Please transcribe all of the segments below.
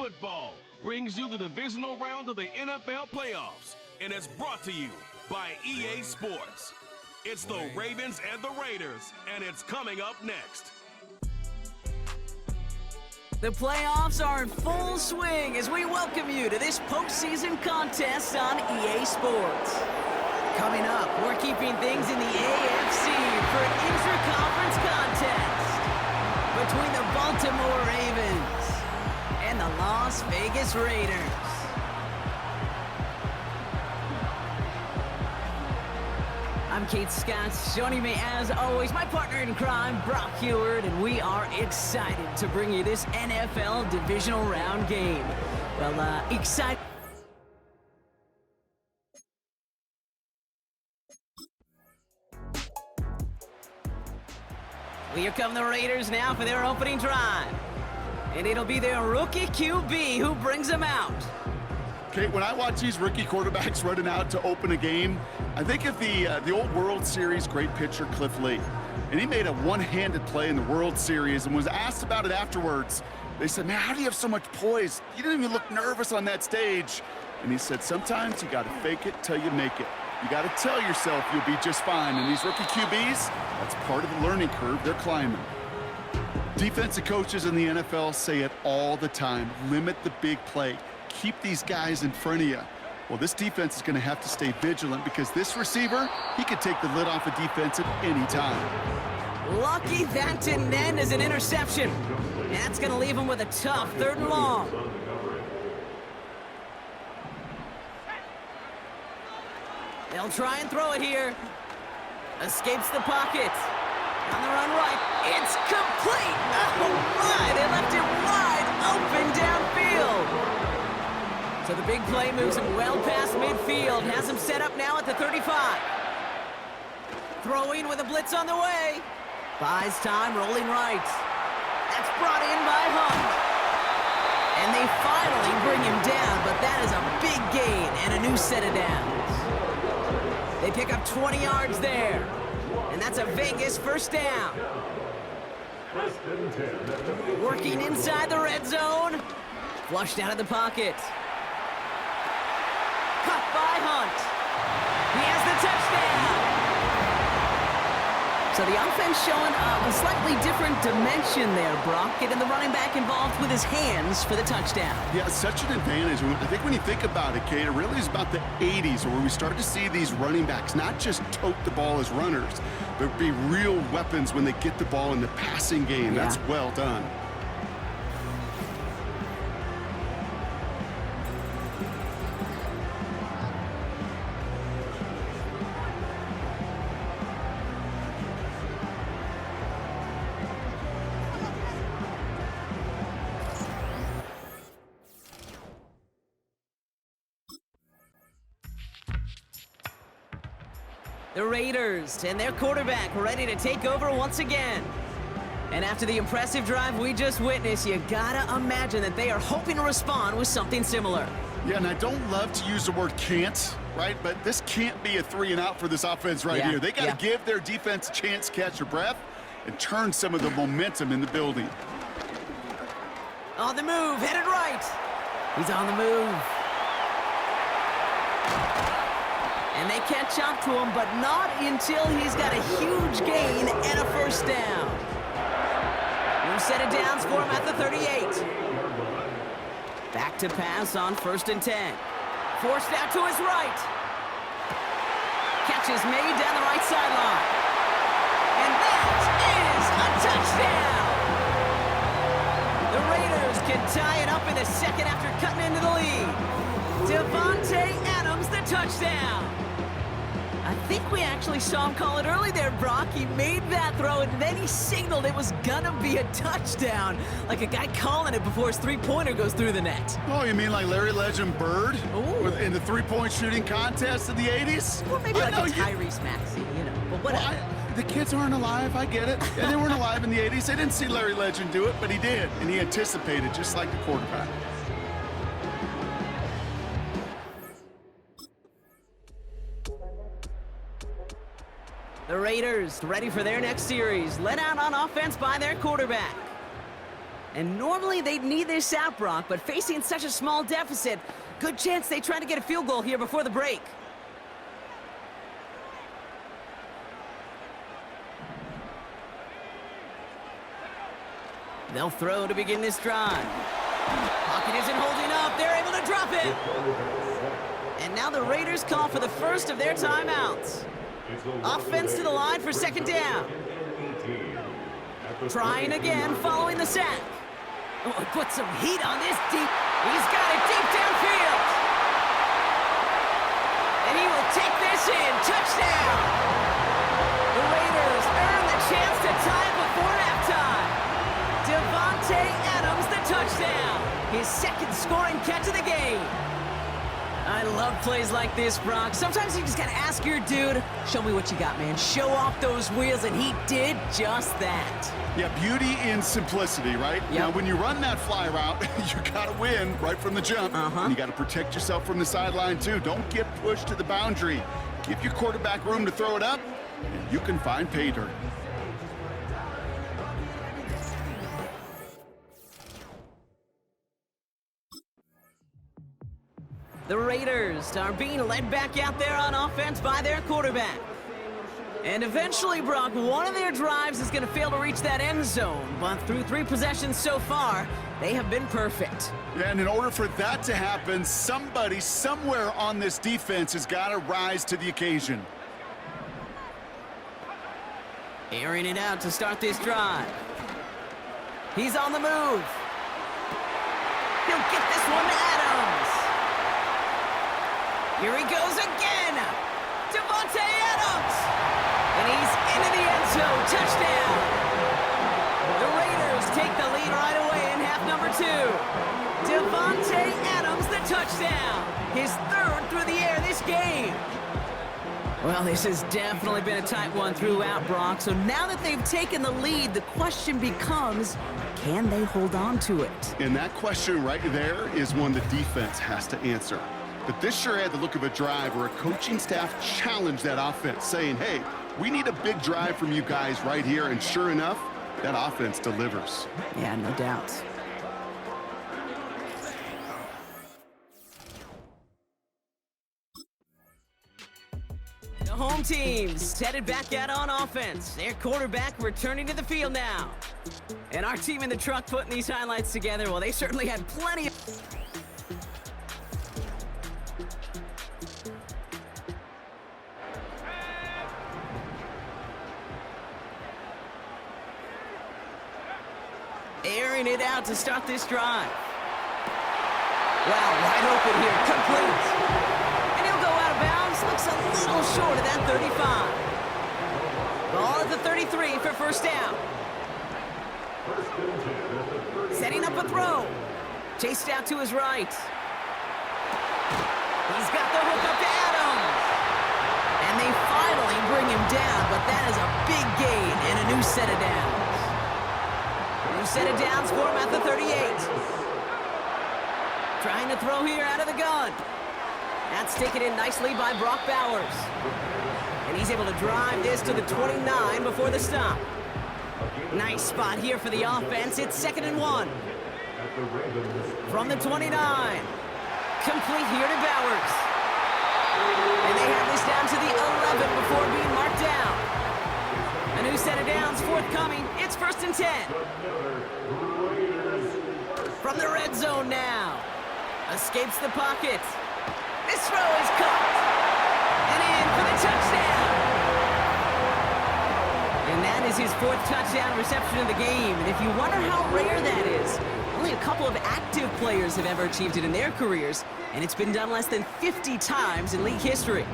football brings you the divisional round of the NFL playoffs, and it's brought to you by EA Sports. It's the Ravens and the Raiders, and it's coming up next. The playoffs are in full swing as we welcome you to this postseason contest on EA Sports. Coming up, we're keeping things in the AFC for an intra-conference contest between the Baltimore Ravens and the Las Vegas Raiders. I'm Kate Scott. Joining me as always, my partner in crime, Brock Heward, and we are excited to bring you this NFL divisional round game. Well, excited. Well, here come the Raiders now for their opening drive. And it'll be their rookie QB who brings them out. Kate, when I watch these rookie quarterbacks running out to open a game, I think of the old World Series great pitcher Cliff Lee. And he made a one-handed play in the World Series and was asked about it afterwards. They said, man, how do you have so much poise? You didn't even look nervous on that stage. And he said, sometimes you got to fake it till you make it. You got to tell yourself you'll be just fine. And these rookie QBs, that's part of the learning curve they're climbing. Defensive coaches in the NFL say it all the time. Limit the big play. Keep these guys in front of you. Well, this defense is going to have to stay vigilant because this receiver, he could take the lid off a defense at any time. Lucky that didn't end as an interception. And that's going to leave him with a tough 3rd and long. They'll try and throw it here. Escapes the pocket. On the run right. It's complete. Oh, my. They left it wide open downfield. So the big play moves him well past midfield. Has him set up now at the 35. Throwing with a blitz on the way. Buys time, rolling right. That's brought in by Hunt. And they finally bring him down, but that is a big gain and a new set of downs. They pick up 20 yards there. And that's a Vegas 1st down. Working inside the red zone. Flushed out of the pocket. Cut by Hunt. He has the touchdown. So the offense showing a slightly different dimension there, Brock. Getting the running back involved with his hands for the touchdown. Yeah, such an advantage. I think when you think about it, Kate, it really is about the 80s where we start to see these running backs not just tote the ball as runners, but be real weapons when they get the ball in the passing game. Yeah. That's well done. The Raiders and their quarterback ready to take over once again. And after the impressive drive we just witnessed, you gotta imagine that they are hoping to respond with something similar. Yeah, and I don't love to use the word can't, right? But this can't be a 3-and-out for this offense right here. They gotta give their defense a chance to catch their breath and turn some of the momentum in the building. On the move, headed right. He's on the move. And they catch up to him, but not until he's got a huge gain and a 1st down. New set of downs for him at the 38. Back to pass on 1st and 10. Forced out to his right. Catch is made down the right sideline. And that is a touchdown! The Raiders can tie it up in the 2nd after cutting into the lead. Devontae Adams, the touchdown. I think we actually saw him call it early there, Brock. He made that throw, and then he signaled it was gonna be a touchdown. Like a guy calling it before his 3-pointer goes through the net. Oh, you mean like Larry Legend Bird? Ooh. In the 3-point shooting contest in the 80s? Or maybe like a Tyrese Maxey, you know. But whatever. Well, the kids aren't alive, I get it. Yeah, they weren't alive in the 80s. They didn't see Larry Legend do it, but he did. And he anticipated, just like the quarterback. The Raiders ready for their next series, led out on offense by their quarterback. And normally they'd need this out, Brock, but facing such a small deficit, good chance they try to get a field goal here before the break. They'll throw to begin this drive. Pocket isn't holding up. They're able to drop it. And now the Raiders call for the first of their timeouts. Offense to the line for second down. Trying again following the sack. Oh, he put some heat on this deep. He's got it deep downfield. And he will take this in. Touchdown. The Raiders earn the chance to tie it before halftime. Devontae Adams, the touchdown. His second scoring catch of the game. I love plays like this, Brock. Sometimes you just gotta ask your dude, show me what you got, man. Show off those wheels, and he did just that. Yeah, beauty in simplicity, right? Yep. Now, when you run that fly route, you gotta win right from the jump. And you gotta protect yourself from the sideline, too. Don't get pushed to the boundary. Give your quarterback room to throw it up, and you can find pay dirt. The Raiders are being led back out there on offense by their quarterback. And eventually, Brock, one of their drives is going to fail to reach that end zone. But through 3 possessions so far, they have been perfect. Yeah, and in order for that to happen, somebody somewhere on this defense has got to rise to the occasion. Airing it out to start this drive. He's on the move. He'll get this one to Adams. Here he goes again. Devontae Adams. And he's into the end zone. Touchdown. The Raiders take the lead right away in half number 2. Devontae Adams, the touchdown. His 3rd through the air this game. Well, this has definitely been a tight one throughout, Brock. So now that they've taken the lead, the question becomes, can they hold on to it? And that question right there is one the defense has to answer. But this sure had the look of a drive where a coaching staff challenged that offense, saying, hey, we need a big drive from you guys right here. And sure enough, that offense delivers. Yeah, no doubt. The home team's headed back out on offense. Their quarterback returning to the field now. And our team in the truck putting these highlights together, well, they certainly had plenty of... Airing it out to start this drive. Wow, wide open here, complete. And he'll go out of bounds, looks a little short of that 35. Ball at the 33 for first down. Setting up a throw. Chased out to his right. He's got the hook up to Adams. And they finally bring him down, but that is a big gain and a new set of downs. Set of downs for him at the 38. Trying to throw here out of the gun. That's taken in nicely by Brock Bowers. And he's able to drive this to the 29 before the stop. Nice spot here for the offense. It's 2nd and 1. From the 29. Complete here to Bowers. And they have this down to the 11 before being marked down. A new set of downs forthcoming. It's 1st and 10. From the red zone now. Escapes the pocket. This throw is caught. And in for the touchdown. And that is his 4th touchdown reception of the game. And if you wonder how rare that is, only a couple of active players have ever achieved it in their careers. And it's been done less than 50 times in league history.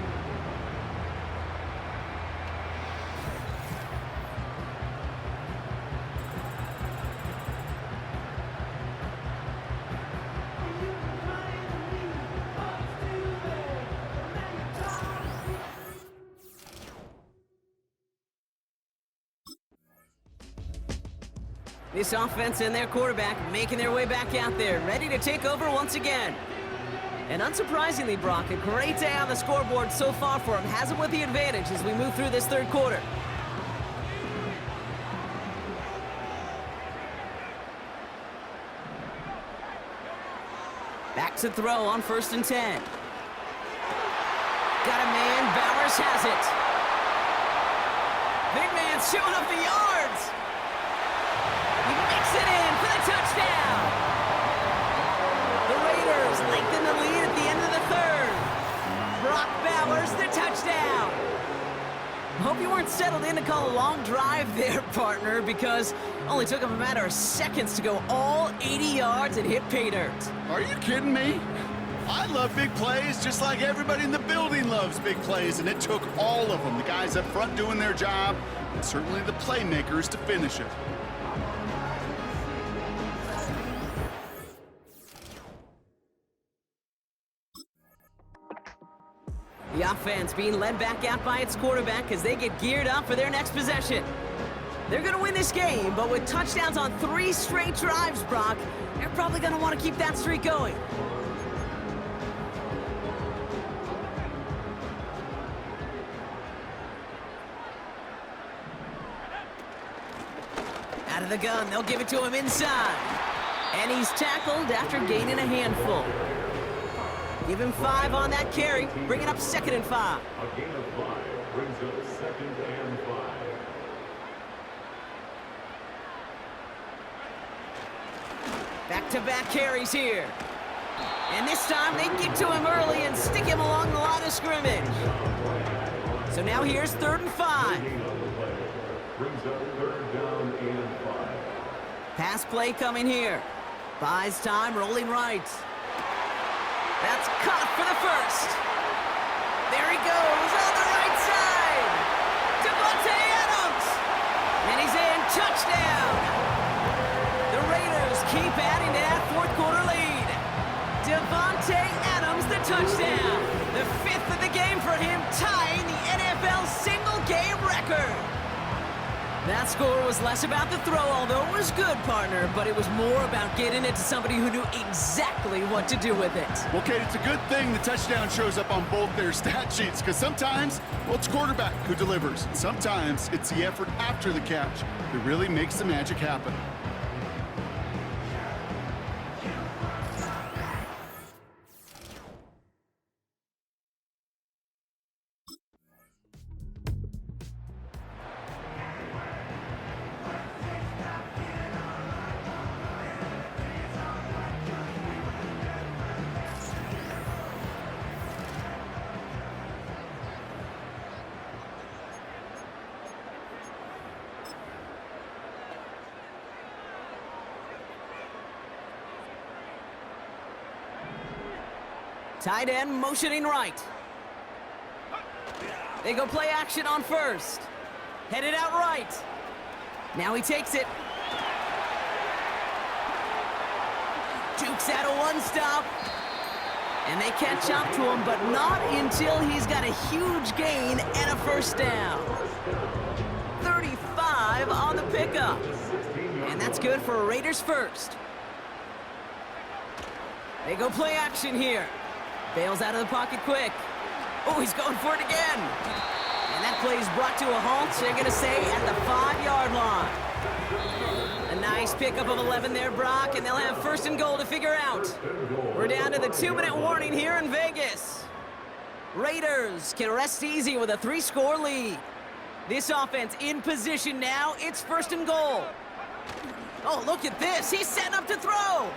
This offense and their quarterback making their way back out there, ready to take over once again. And unsurprisingly, Brock, a great day on the scoreboard so far for him. Has it with the advantage as we move through this 3rd quarter. Back to throw on 1st and 10. Got a man, Bowers has it. Big man's showing up the yards. He makes it in for the touchdown. The Raiders lengthen the lead at the end of the 3rd. Brock Bowers, the touchdown. Hope you weren't settled in to call a long drive there, partner, because it only took him a matter of seconds to go all 80 yards and hit pay dirt. Are you kidding me? I love big plays just like everybody in the building loves big plays, and it took all of them. The guys up front doing their job, and certainly the playmakers to finish it. The offense being led back out by its quarterback as they get geared up for their next possession. They're going to win this game, but with touchdowns on 3 straight drives, Brock, they're probably going to want to keep that streak going. Out of the gun, they'll give it to him inside. And he's tackled after gaining a handful. Give him 5 on that carry, bring it up 2nd and 5. A gain of 5 brings up 2nd and 5. Back-to-back carries here. And this time they get to him early and stick him along the line of scrimmage. So now here's 3rd and 5. Brings up 3rd down and 5. Pass play coming here. Buys time, rolling right. That's caught for the 1st. There he goes on the right side. Devontae Adams. And he's in. Touchdown. The Raiders keep adding to that 4th quarter lead. Devontae Adams, the touchdown. The 5th of the game for him, tying the NFL single-game record. That score was less about the throw, although it was good, partner, but it was more about getting it to somebody who knew exactly what to do with it. Well, Kate, it's a good thing the touchdown shows up on both their stat sheets, because sometimes, well, it's quarterback who delivers. Sometimes it's the effort after the catch that really makes the magic happen. Tight end motioning right. They go play action on 1st. Headed out right. Now he takes it. Jukes out a 1-stop. And they catch up to him, but not until he's got a huge gain and a 1st down. 35 on the pickup. And that's good for a Raiders 1st. They go play action here. Bails out of the pocket quick. Oh, he's going for it again. And that play is brought to a halt, so they're going to say at the 5-yard line. A nice pickup of 11 there, Brock, and they'll have 1st and goal to figure out. We're down to the 2-minute warning here in Vegas. Raiders can rest easy with a 3-score lead. This offense in position now. It's 1st and goal. Oh, look at this. He's setting up to throw.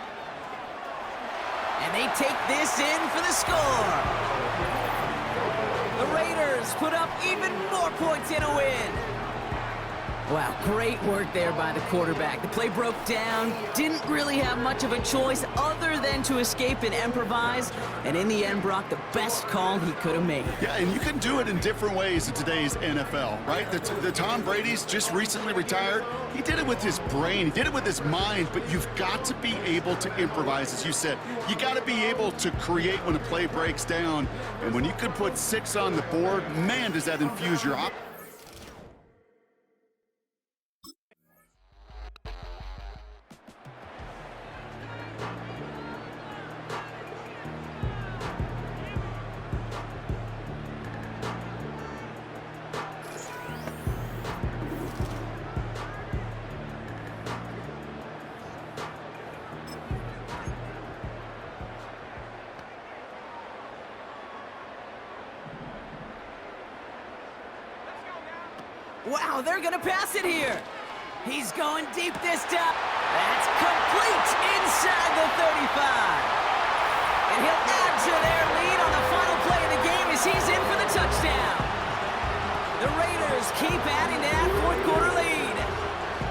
And they take this in for the score. The Raiders put up even more points in a win. Wow, great work there by the quarterback. The play broke down, didn't really have much of a choice other than to escape and improvise, and in the end, Brock, the best call he could have made. Yeah, and you can do it in different ways in today's NFL, right? The Tom Brady's just recently retired. He did it with his brain, he did it with his mind, but you've got to be able to improvise, as you said. You got to be able to create when a play breaks down, and when you can put 6 on the board, man, does that infuse your offense. Wow, they're gonna pass it here. He's going deep this time. That's complete inside the 35. And he'll add to their lead on the final play of the game as he's in for the touchdown. The Raiders keep adding to that fourth quarter lead.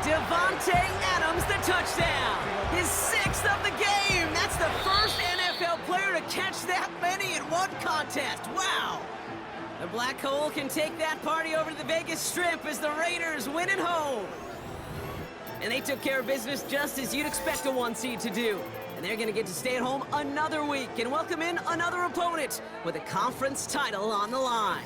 Devontae Adams, the touchdown. His 6th of the game. That's the first NFL player to catch that many in one contest. Wow. The Black Hole can take that party over to the Vegas Strip as the Raiders win at home. And they took care of business just as you'd expect a 1 seed to do. And they're going to get to stay at home another week and welcome in another opponent with a conference title on the line.